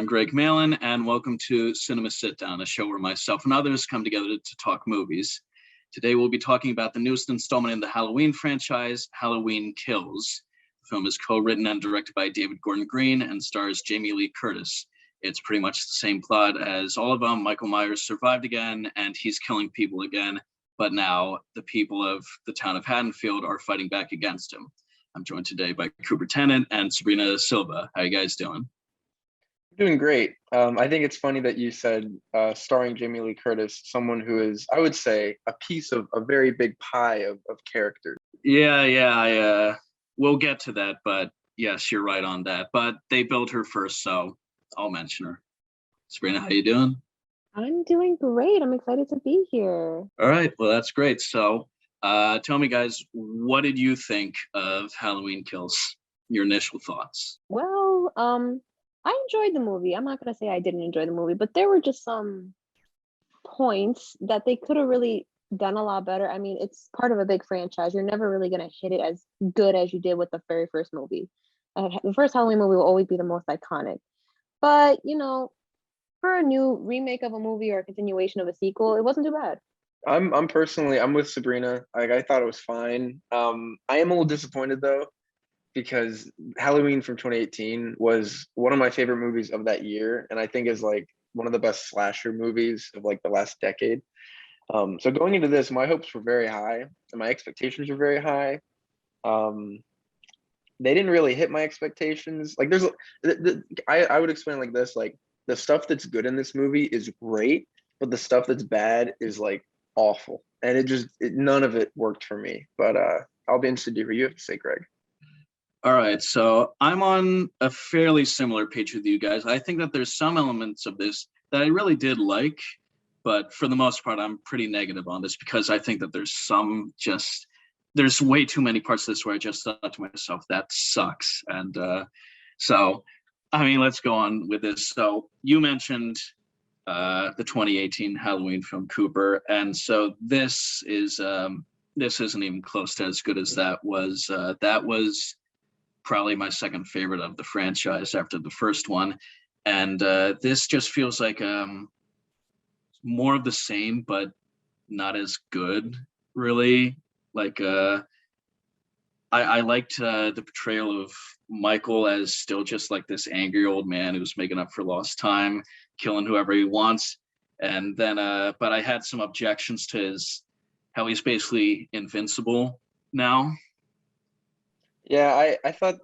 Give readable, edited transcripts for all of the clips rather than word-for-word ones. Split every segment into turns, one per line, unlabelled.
I'm Greg Mehlin, and welcome to Cinema Sit Down, a show where myself and others come together to talk movies. Today we'll be talking about the newest installment in the Halloween franchise, Halloween Kills. The film is co-written and directed by David Gordon Green and stars Jamie Lee Curtis. It's pretty much the same plot as all of them. Michael Myers survived again, and he's killing people again, but now the people of the town of Haddonfield are fighting back against him. I'm joined today by Cooper Tennant and Sabrina Silva. How you guys doing?
Doing great. I think it's funny that you said starring Jamie Lee Curtis, someone who is, I would say, a piece of a very big pie of characters.
Yeah. We'll get to that, but yes, you're right on that. But they built her first, so I'll mention her. Sabrina, how you doing?
I'm doing great. I'm excited to be here.
All right, well, that's great. So tell me, guys, what did you think of Halloween Kills? Your initial thoughts?
Well, I enjoyed the movie. I'm not going to say I didn't enjoy the movie, but there were just some points that they could have really done a lot better. I mean, it's part of a big franchise. You're never really going to hit it as good as you did with the very first movie. The first Halloween movie will always be the most iconic. But, you know, for a new remake of a movie or a continuation of a sequel, it wasn't too bad.
I'm with Sabrina. I thought it was fine. I am a little disappointed though, because Halloween from 2018 was one of my favorite movies of that year, and I think is like one of the best slasher movies of like the last decade. So going into this, my hopes were very high and my expectations were very high. They didn't really hit my expectations. Like I would explain like this, like the stuff that's good in this movie is great, but the stuff that's bad is like awful. And none of it worked for me. But I'll be interested to hear what you have to say, Greg.
All right, so I'm on a fairly similar page with you guys. I think that there's some elements of this that I really did like, but for the most part, I'm pretty negative on this because I think that there's way too many parts of this where I just thought to myself, that sucks. And so, I mean, let's go on with this. So you mentioned the 2018 Halloween film, Cooper, and so this isn't even close to as good as that was. That was probably my second favorite of the franchise after the first one, and this just feels like more of the same, but not as good, really. Like I liked the portrayal of Michael as still just like this angry old man who's making up for lost time, killing whoever he wants, and then but I had some objections to how he's basically invincible now.
Yeah, I thought,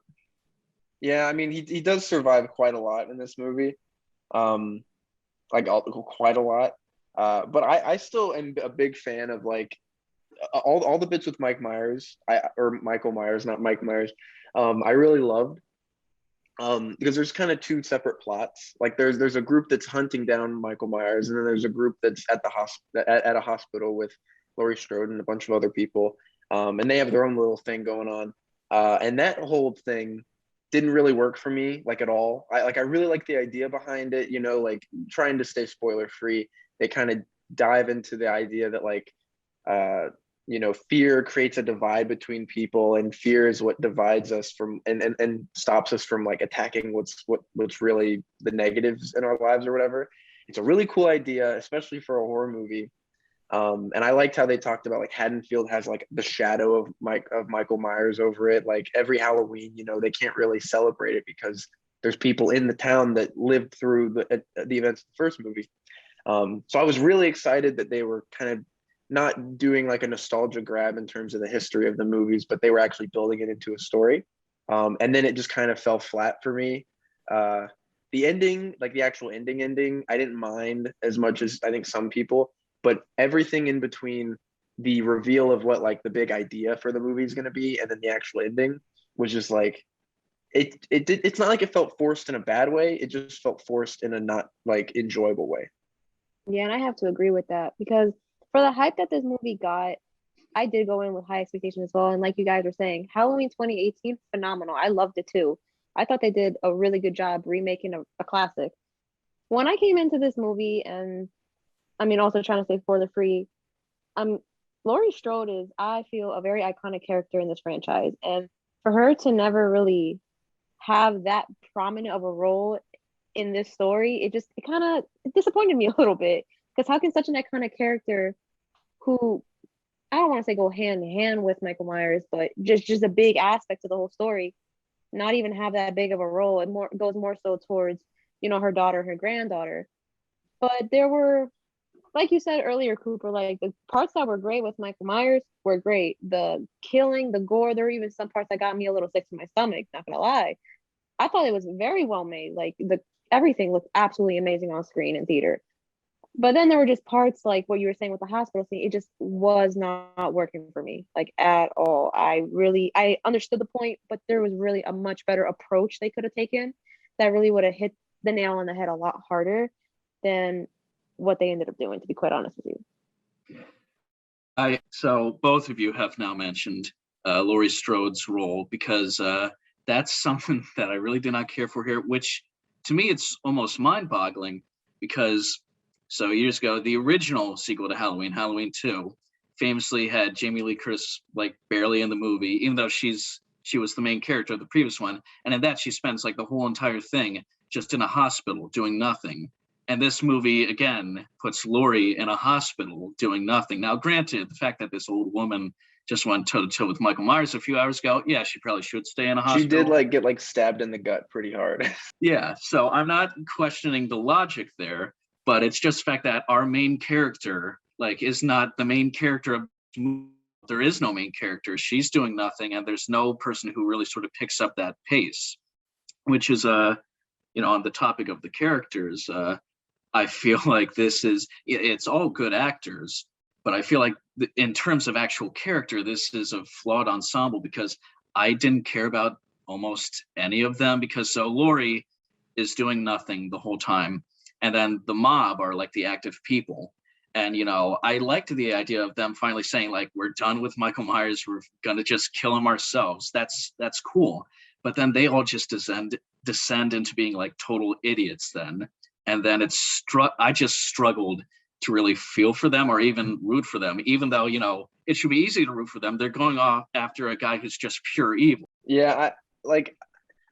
yeah, I mean, he does survive quite a lot in this movie, quite a lot. But I still am a big fan of like all the bits with Mike Myers, or Michael Myers, not Mike Myers. I really loved because there's kind of two separate plots. Like there's a group that's hunting down Michael Myers, and then there's a group that's at the at a hospital with Laurie Strode and a bunch of other people, and they have their own little thing going on. And that whole thing didn't really work for me, like at all. I really like the idea behind it, you know, like trying to stay spoiler free. They kind of dive into the idea that like, you know, fear creates a divide between people, and fear is what divides us from and stops us from like attacking what's really the negatives in our lives or whatever. It's a really cool idea, especially for a horror movie. And I liked how they talked about like Haddonfield has like the shadow of Michael Myers over it. Like every Halloween, you know, they can't really celebrate it because there's people in the town that lived through the events of the first movie. So I was really excited that they were kind of not doing like a nostalgia grab in terms of the history of the movies, but they were actually building it into a story. And then it just kind of fell flat for me. The ending, like the actual ending, I didn't mind as much as I think some people. But everything in between the reveal of what like the big idea for the movie is going to be and then the actual ending was just like it's not like it felt forced in a bad way. It just felt forced in a not like enjoyable way.
Yeah, and I have to agree with that because for the hype that this movie got, I did go in with high expectations as well. And like you guys were saying, Halloween 2018, phenomenal. I loved it too. I thought they did a really good job remaking a classic. When I came into this movie, and I mean, also trying to stay for the free, Laurie Strode is, I feel, a very iconic character in this franchise. And for her to never really have that prominent of a role in this story, it kind of disappointed me a little bit. Because how can such an iconic character who I don't want to say go hand in hand with Michael Myers, but just a big aspect to the whole story, not even have that big of a role. It more goes more so towards, her daughter, her granddaughter. But there were, like you said earlier, Cooper, like the parts that were great with Michael Myers were great. The killing, the gore, there were even some parts that got me a little sick to my stomach, not gonna lie. I thought it was very well made. Like the everything looked absolutely amazing on screen in theater. But then there were just parts like what you were saying with the hospital scene. It just was not working for me, like at all. I understood the point, but there was really a much better approach they could have taken that really would have hit the nail on the head a lot harder than what they ended up doing, to be quite honest with you.
So both of you have now mentioned Laurie Strode's role, because that's something that I really did not care for here, which to me it's almost mind-boggling, because so years ago, the original sequel to Halloween, Halloween 2, famously had Jamie Lee Curtis like barely in the movie, even though she was the main character of the previous one. And in that, she spends like the whole entire thing just in a hospital doing nothing. And this movie, again, puts Laurie in a hospital doing nothing. Now, granted, the fact that this old woman just went toe-to-toe with Michael Myers a few hours ago, yeah, she probably should stay in a hospital.
She did like get like stabbed in the gut pretty hard.
Yeah, so I'm not questioning the logic there, but it's just the fact that our main character like is not the main character of the movie. There is no main character. She's doing nothing, and there's no person who really sort of picks up that pace, which is on the topic of the characters, I feel like it's all good actors, but I feel like in terms of actual character, this is a flawed ensemble, because I didn't care about almost any of them, because so Laurie is doing nothing the whole time, and then the mob are like the active people. And, I liked the idea of them finally saying, like, we're done with Michael Myers. We're going to just kill him ourselves. That's cool. But then they all just descend into being like total idiots then. And then I just struggled to really feel for them or even root for them, even though, it should be easy to root for them. They're going off after a guy who's just pure evil.
Yeah,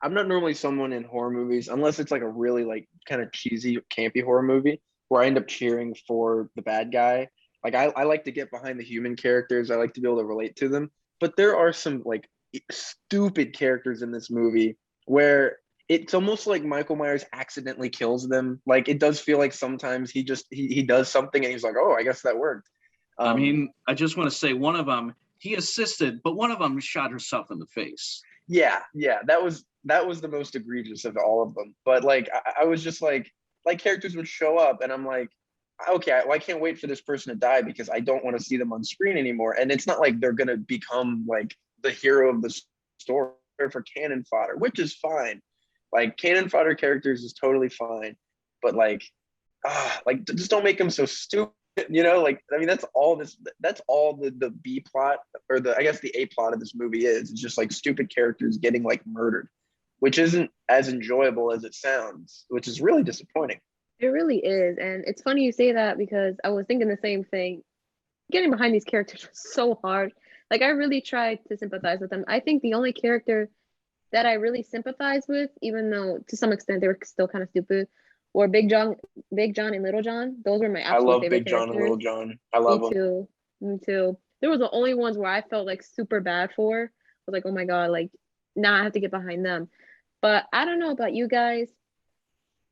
I'm not normally someone in horror movies, unless it's like a really like kind of cheesy, campy horror movie where I end up cheering for the bad guy. Like I like to get behind the human characters. I like to be able to relate to them. But there are some like stupid characters in this movie where it's almost like Michael Myers accidentally kills them. Like it does feel like sometimes he does something and he's like, oh, I guess that worked.
I mean, I just want to say one of them, he assisted, but one of them shot herself in the face.
Yeah, that was the most egregious of all of them. But like I was just like characters would show up and I'm like, okay, I can't wait for this person to die because I don't want to see them on screen anymore. And it's not like they're gonna become like the hero of the story for cannon fodder, which is fine. Like cannon fodder characters is totally fine, but like just don't make them so stupid. Like I mean that's all the B plot or I guess the A plot of this movie is. It's just like stupid characters getting like murdered, which isn't as enjoyable as it sounds, which is really disappointing.
It really is. And it's funny you say that because I was thinking the same thing. Getting behind these characters was so hard. Like I really tried to sympathize with them. I think the only character that I really sympathize with, even though to some extent they were still kind of stupid, were Big John and Little John. Those were my absolute favorite
Big John
characters.
and Little John. I love them.
Me too. They were the only ones where I felt like super bad for. I was like, oh my God, like now I have to get behind them. But I don't know about you guys.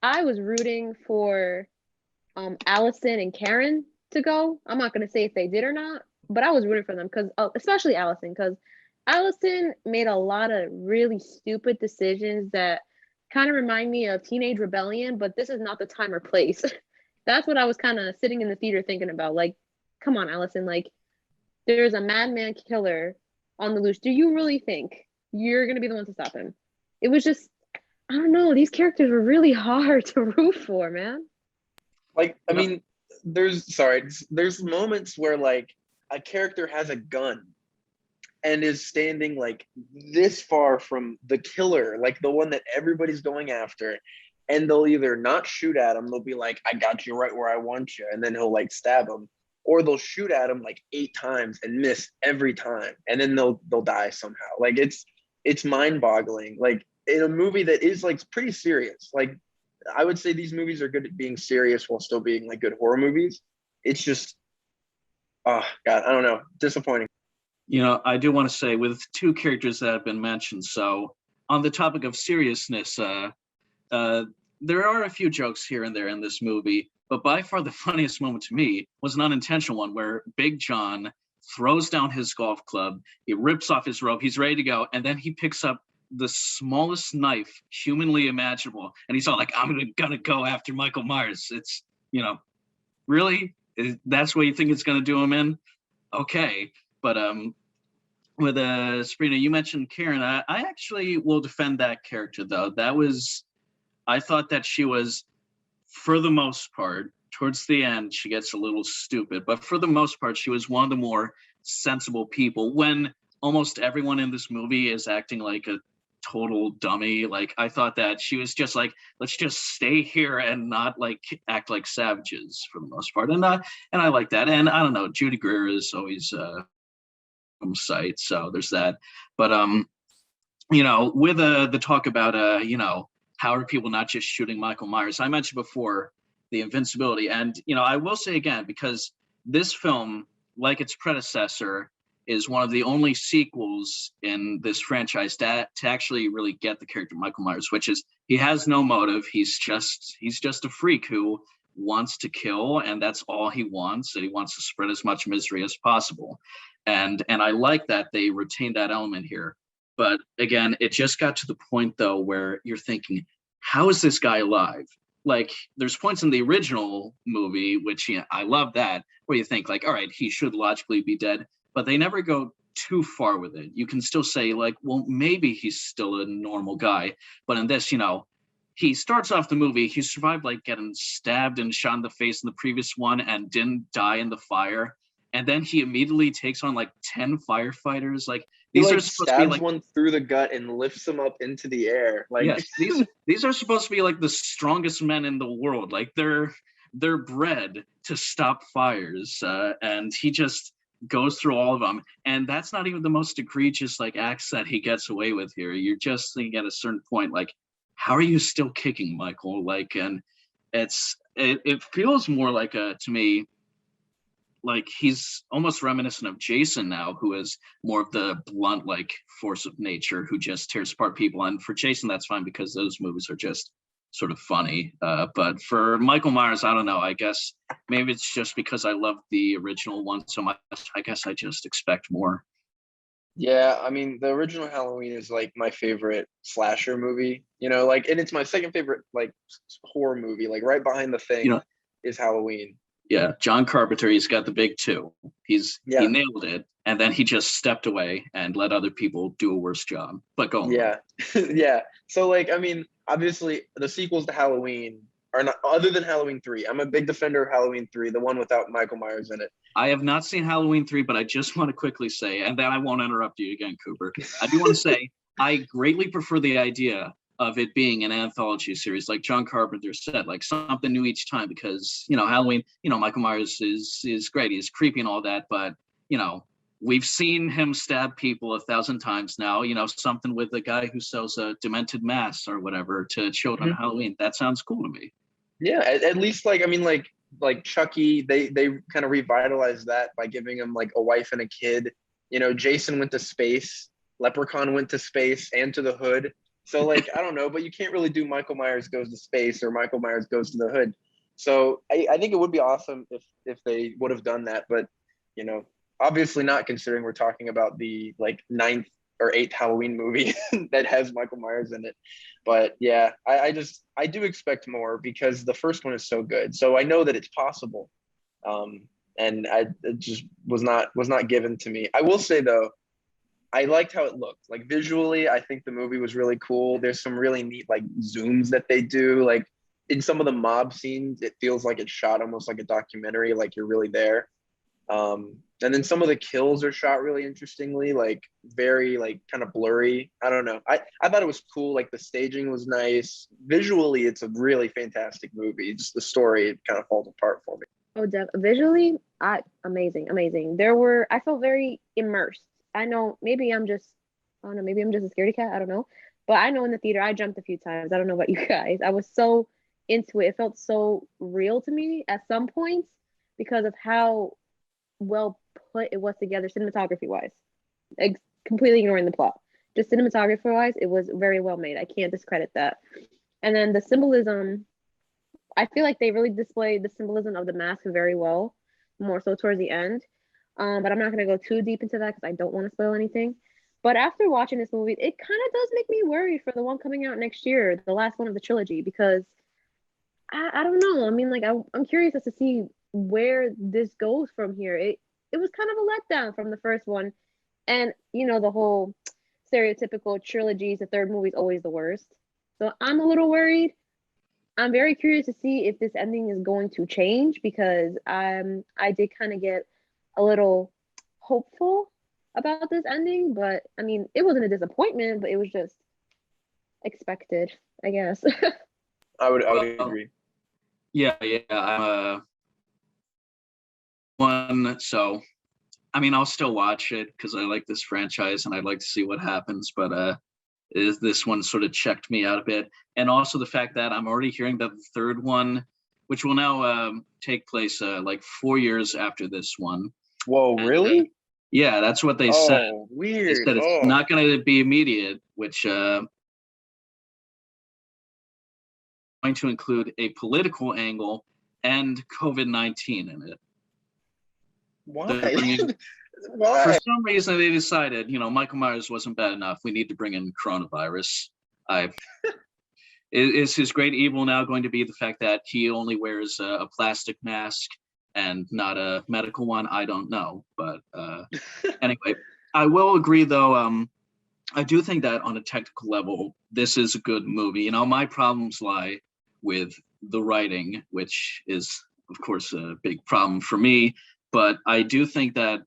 I was rooting for Allison and Karen to go. I'm not gonna say if they did or not, but I was rooting for them because especially Allison, because Allison made a lot of really stupid decisions that kind of remind me of Teenage Rebellion, but this is not the time or place. That's what I was kind of sitting in the theater thinking about. Like, come on, Allison, like there's a madman killer on the loose. Do you really think you're gonna be the one to stop him? It was just, I don't know, these characters were really hard to root for, man.
Like, I mean, there's moments where like a character has a gun and is standing like this far from the killer, like the one that everybody's going after, and they'll either not shoot at him, they'll be like, I got you right where I want you, and then he'll like stab him, or they'll shoot at him like 8 times and miss every time, and then they'll die somehow. Like it's mind-boggling. Like in a movie that is like pretty serious, like I would say these movies are good at being serious while still being like good horror movies. It's just, oh God, I don't know, disappointing.
I do want to say with two characters that have been mentioned. So on the topic of seriousness, uh, there are a few jokes here and there in this movie, but by far the funniest moment to me was an unintentional one where Big John throws down his golf club, he rips off his rope, he's ready to go, and then he picks up the smallest knife humanly imaginable, and he's all like, "I'm gonna go after Michael Myers." It's really that's what you think it's gonna do him in? Okay, but with Sabrina, you mentioned Karen. I actually will defend that character though. I thought that she was, for the most part, towards the end, she gets a little stupid, but for the most part, she was one of the more sensible people. When almost everyone in this movie is acting like a total dummy, like I thought that she was just like, let's just stay here and not like act like savages for the most part, and I like that. And I don't know, Judy Greer is always from sight, so there's that. But with the talk about how are people not just shooting Michael Myers? I mentioned before the invincibility, and I will say again, because this film, like its predecessor, is one of the only sequels in this franchise to actually really get the character Michael Myers, which is he has no motive. He's just a freak who wants to kill, and that's all he wants, and he wants to spread as much misery as possible. And I like that they retained that element here. But again, it just got to the point though where you're thinking, how is this guy alive? Like, there's points in the original movie, which I love that, where you think like, all right, he should logically be dead, but they never go too far with it. You can still say like, well, maybe he's still a normal guy. But in this, he starts off the movie, he survived like getting stabbed and shot in the face in the previous one and didn't die in the fire. And then he immediately takes on like 10 firefighters. Like, these
He
are
like
supposed to be
stabs
like,
one through the gut and lifts him up into the air. Like,
yes, these are supposed to be like the strongest men in the world. Like, they're bred to stop fires, and he just goes through all of them. And that's not even the most egregious like acts that he gets away with here. You're just thinking at a certain point, like, how are you still kicking, Michael? Like, and it feels more like to me, like he's almost reminiscent of Jason now, who is more of the blunt, like force of nature, who just tears apart people. And for Jason, that's fine because those movies are just sort of funny. But for Michael Myers, I don't know. I guess maybe it's just because I love the original one so much. I guess I just expect more.
yeah, I mean, the original Halloween is like my favorite slasher movie, like, and it's my second favorite like horror movie, like right behind The Thing is Halloween.
Yeah, John Carpenter, he's got the big two. He
Yeah.
nailed it, and then he just stepped away and let other people do a worse job. But go on.
Yeah. Yeah. So like, I mean, obviously the sequels to Halloween are not, other than Halloween 3. I'm a big defender of Halloween 3, the one without Michael Myers in it.
I have not seen Halloween 3, but I just want to quickly say, and then I won't interrupt you again, Cooper. I do want to say I greatly prefer the idea of it being an anthology series, like John Carpenter said, like something new each time, because Halloween, Michael Myers is great, he's creepy and all that, but we've seen him stab people 1,000 times now. Something with the guy who sells a demented mask or whatever to children on Halloween. That sounds cool to me.
Yeah, at least like, I mean, like Chucky, they kind of revitalized that by giving him like a wife and a kid. Jason went to space, Leprechaun went to space and to the hood. So like, I don't know, but you can't really do Michael Myers goes to space or Michael Myers goes to the hood. So I think it would be awesome if they would have done that, but obviously not, considering we're talking about the like 9th or 8th Halloween movie that has Michael Myers in it. But yeah, I do expect more because the first one is so good. So I know that it's possible. And it just was not given to me. I will say though, I liked how it looked. Like visually, I think the movie was really cool. There's some really neat like zooms that they do. Like in some of the mob scenes, it feels like it's shot almost like a documentary, like you're really there. And then some of the kills are shot really interestingly, like very like kind of blurry. I don't know. I thought it was cool. Like the staging was nice. Visually, it's a really fantastic movie. Just the story, it kind of falls apart for me.
Oh, visually, amazing. I felt very immersed. I know maybe I'm just, I don't know, maybe I'm just a scaredy cat. I don't know. But I know in the theater, I jumped a few times. I don't know about you guys. I was so into it. It felt so real to me at some points because of how well put it was together cinematography wise. Completely ignoring the plot. Just cinematography wise, it was very well made. I can't discredit that. And then the symbolism, I feel like they really displayed the symbolism of the mask very well, more so towards the end. But I'm not gonna go too deep into that because I don't want to spoil anything. But after watching this movie, it kind of does make me worried for the one coming out next year, the last one of the trilogy, because I don't know. I mean, like I'm curious as to see where this goes from here. It was kind of a letdown from the first one, and you know the whole stereotypical trilogies. The third movie is always the worst. So I'm a little worried. I'm very curious to see if this ending is going to change because I did kind of get a little hopeful about this ending, but I mean it wasn't a disappointment, but it was just expected, I guess.
I would
Well,
agree.
yeah, I'm one. So, I mean, I'll still watch it because I like this franchise and I'd like to see what happens. But is this one sort of checked me out a bit, and also the fact that I'm already hearing that the third one, which will now take place like 4 years after this one.
Whoa,
And,
really?
yeah, that's what they said.
Oh,
They
weird.
said it's
Oh,
not going to be immediate, which going to include a political angle and COVID-19 in it. They're
why?
bringing, for
Why?
some reason, they decided, Michael Myers wasn't bad enough. We need to bring in coronavirus. I Is his great evil now going to be the fact that he only wears a plastic mask and not a medical one? I don't know, but anyway, I will agree though. I do think that on a technical level, this is a good movie. My problems lie with the writing, which is, of course, a big problem for me. But I do think that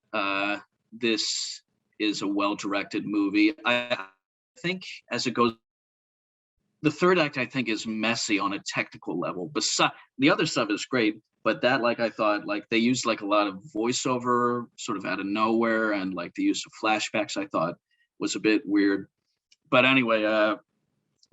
this is a well-directed movie. I think as it goes, the third act I think is messy on a technical level. Besides, the other stuff is great, but that, like, I thought, like, they used like a lot of voiceover sort of out of nowhere, and like the use of flashbacks I thought was a bit weird. But anyway,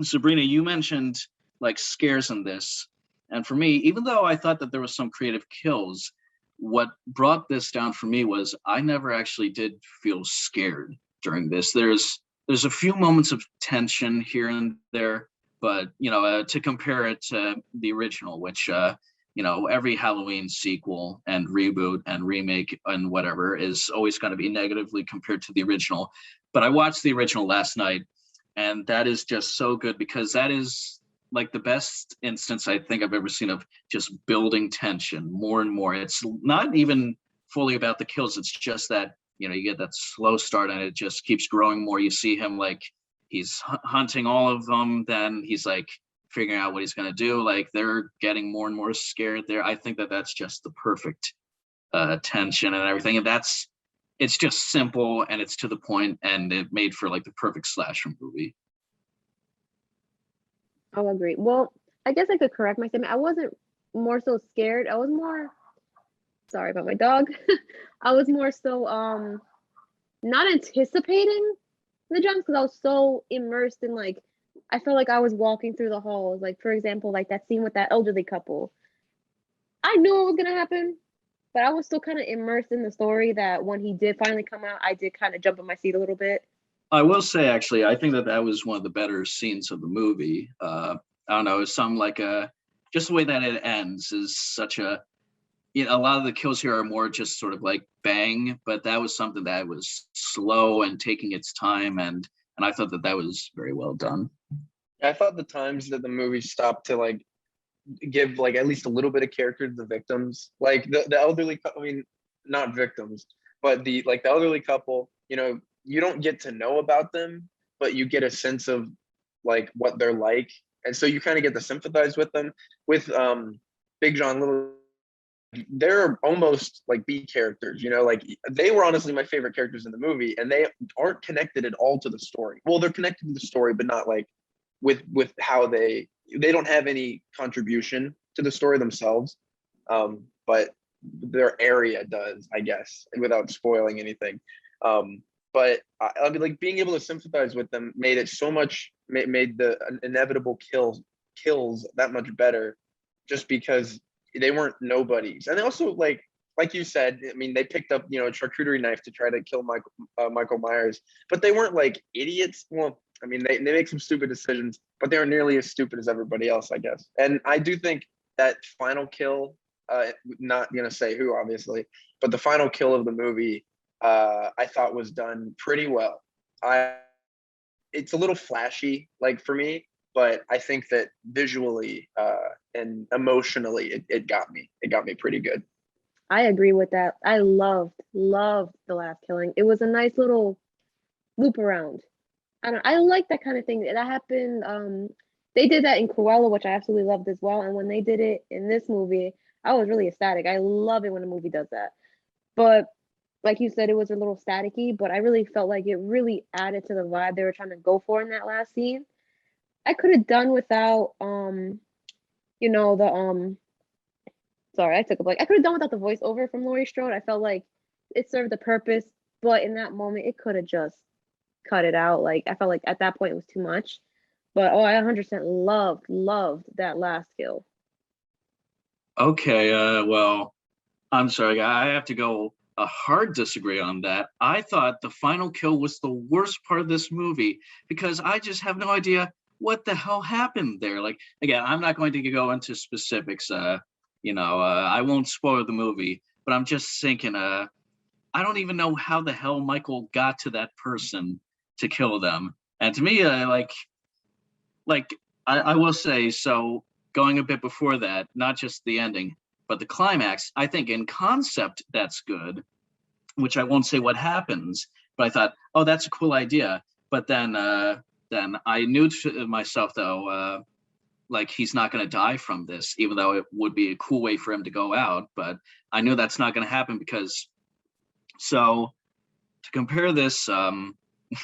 Sabrina, you mentioned like scares in this, and for me, even though I thought that there was some creative kills, what brought this down for me was I never actually did feel scared during this. There's a few moments of tension here and there, but to compare it to the original, which every Halloween sequel and reboot and remake and whatever is always going to be negatively compared to the original. But I watched the original last night, and that is just so good because that is like the best instance I think I've ever seen of just building tension more and more. It's not even fully about the kills. It's just that, you get that slow start and it just keeps growing more. You see him like he's hunting all of them. Then he's like figuring out what he's going to do. Like they're getting more and more scared there. I think that that's just the perfect tension and everything. And it's just simple and it's to the point and it made for like the perfect slasher movie.
I'll agree. Well, I guess I could correct my statement. I wasn't more so scared. I was more sorry about my dog. I was more so not anticipating the jumps because I was so immersed in like I felt like I was walking through the halls. Like for example, like that scene with that elderly couple. I knew it was gonna happen, but I was still kind of immersed in the story that when he did finally come out, I did kind of jump in my seat a little bit.
I will say, actually, I think that that was one of the better scenes of the movie. I don't know, some like just the way that it ends is such a lot of the kills here are more just sort of like bang, but that was something that was slow and taking its time, and I thought that that was very well done.
I thought the times that the movie stopped to like give like at least a little bit of character to the victims, like the elderly. I mean, not victims, but the elderly couple. You don't get to know about them, but you get a sense of like what they're like, and so you kind of get to sympathize with them. With Big John Little, they're almost like B characters, like they were honestly my favorite characters in the movie, and they aren't connected at all to the story. Well, they're connected to the story, but not like with how they don't have any contribution to the story themselves. But their area does, I guess, without spoiling anything. But I mean, like being able to sympathize with them made it so much made the inevitable kill kills that much better, just because they weren't nobodies. And they also like you said, I mean, they picked up, a charcuterie knife to try to kill Michael Myers, but they weren't like idiots. Well, I mean, they make some stupid decisions, but they aren't nearly as stupid as everybody else, I guess. And I do think that final kill, not gonna say who, obviously, but the final kill of the movie, I thought was done pretty well. It's a little flashy, like for me, but I think that visually and emotionally, it got me. It got me pretty good.
I agree with that. I loved the last killing. It was a nice little loop around. I like that kind of thing. That happened. They did that in Cruella, which I absolutely loved as well. And when they did it in this movie, I was really ecstatic. I love it when a movie does that. But like you said, it was a little staticky, but I really felt like it really added to the vibe they were trying to go for in that last scene. I could have done without the sorry, I took a break. I could have done without the voiceover from Laurie Strode. I felt like it served the purpose, but in that moment, it could have just cut it out. Like I felt like at that point it was too much. But I 100% loved that last kill.
Okay, well, I'm sorry, I have to go a hard disagree on that. I thought the final kill was the worst part of this movie because I just have no idea what the hell happened there. Like, again, I'm not going to go into specifics. I won't spoil the movie, but I'm just thinking, I don't even know how the hell Michael got to that person to kill them. And to me, I will say, so going a bit before that, not just the ending, but the climax, I think in concept, that's good, which I won't say what happens, but I thought, oh, that's a cool idea. But then I knew to myself, though, like he's not going to die from this, even though it would be a cool way for him to go out. But I knew that's not going to happen because, so to compare this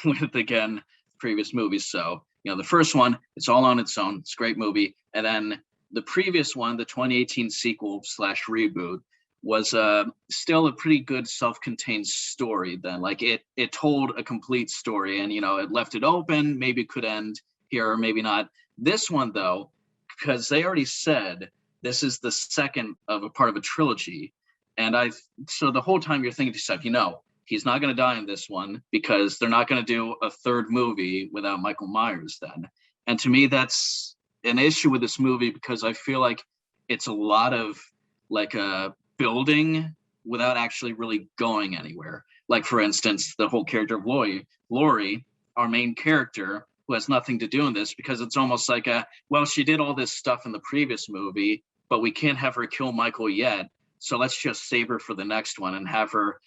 with, again, previous movies. So, the first one, it's all on its own. It's a great movie. And then the previous one, the 2018 sequel / reboot, was still a pretty good self-contained story then. Like it told a complete story and, it left it open. Maybe it could end here or maybe not. This one, though, because they already said this is the second of a part of a trilogy. And so the whole time you're thinking to yourself, he's not going to die in this one because they're not going to do a third movie without Michael Myers then. And to me, that's an issue with this movie because I feel like it's a lot of like a building without actually really going anywhere. Like, for instance, the whole character of Laurie, our main character, who has nothing to do in this because it's almost like she did all this stuff in the previous movie, but we can't have her kill Michael yet. So let's just save her for the next one and have her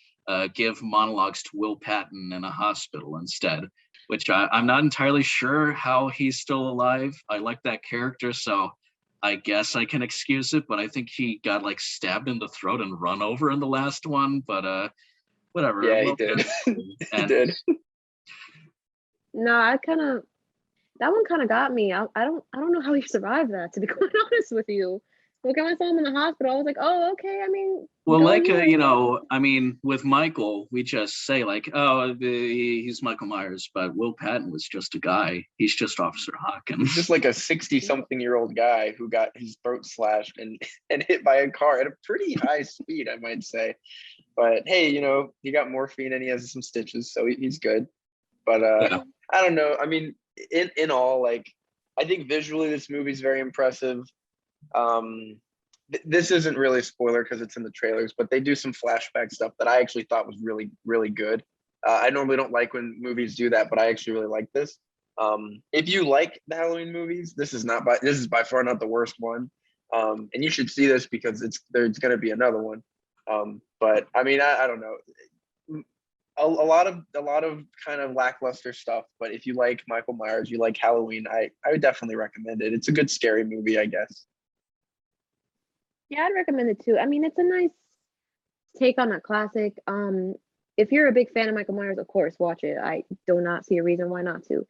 give monologues to Will Patton in a hospital instead, which I'm not entirely sure how he's still alive. I like that character, so I guess I can excuse it, but I think he got like stabbed in the throat and run over in the last one, but whatever.
Yeah, he did. He did.
No, that one kind of got me. I don't know how he survived that, to be quite honest with you. Look, when I saw him in the hospital, I was like, oh, okay. I mean,
well, like with Michael, we just say like, oh, he's Michael Myers, but Will Patton was just a guy. He's just Officer Hawkins.
He's just like a 60-something-year-old guy who got his throat slashed and hit by a car at a pretty high speed, I might say. But hey, he got morphine and he has some stitches, so he's good. But yeah. I don't know. I mean, in all, like, I think visually this movie's very impressive. This isn't really a spoiler because it's in the trailers, but they do some flashback stuff that I actually thought was really, really good. I normally don't like when movies do that, but I actually really like this. If you like the Halloween movies, this is by far not the worst one. And you should see this because there's going to be another one. But I mean, I don't know. A lot of kind of lackluster stuff, but if you like Michael Myers, you like Halloween, I would definitely recommend it. It's a good scary movie, I guess.
Yeah, I'd recommend it too. I mean, it's a nice take on a classic. If you're a big fan of Michael Myers, of course, watch it. I do not see a reason why not to.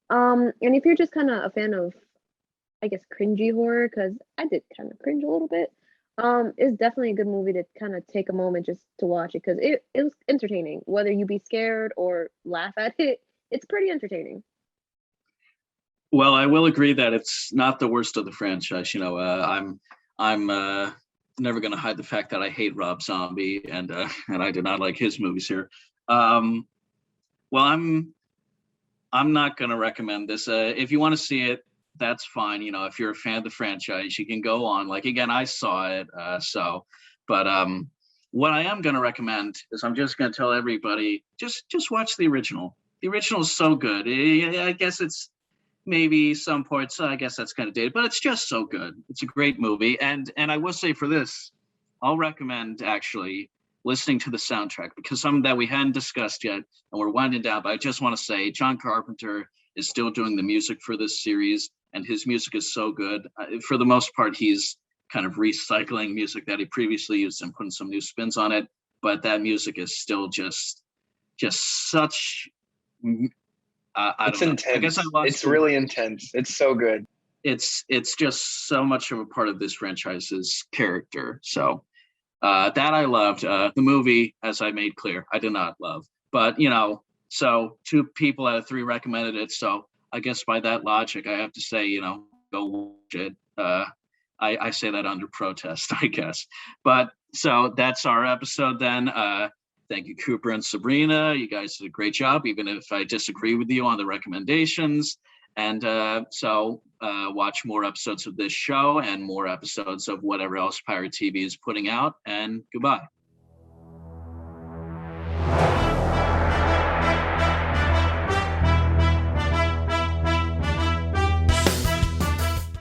And if you're just kind of a fan of, I guess, cringy horror, because I did kind of cringe a little bit, it's definitely a good movie to kind of take a moment just to watch it because it was entertaining. Whether you be scared or laugh at it, it's pretty entertaining.
Well, I will agree that it's not the worst of the franchise. I'm never going to hide the fact that I hate Rob Zombie, and I did not like his movies here. Um, well, I'm not going to recommend this. If you want to see it, that's fine. If you're a fan of the franchise, you can go on. Like again, I saw it, but what I am going to recommend is I'm just going to tell everybody just watch the original. The original is so good. I guess it's maybe some parts. I guess that's kind of dated, but it's just so good. It's a great movie, and I will say for this, I'll recommend actually listening to the soundtrack because something that we hadn't discussed yet, and we're winding down. But I just want to say, John Carpenter is still doing the music for this series, and his music is so good. For the most part, he's kind of recycling music that he previously used and putting some new spins on it. But that music is still just such. I
It's
don't know. I guess I
intense.
lost.
It's really intense. It's so good.
It's just so much of a part of this franchise's character. So that I loved. The movie, as I made clear, I did not love. But so 2 people out of 3 recommended it. So I guess by that logic, I have to say, go watch it. I say that under protest, I guess. But so that's our episode then. Thank you, Cooper and Sabrina. You guys did a great job, even if I disagree with you on the recommendations. And so watch more episodes of this show and more episodes of whatever else Pirate TV is putting out. And goodbye.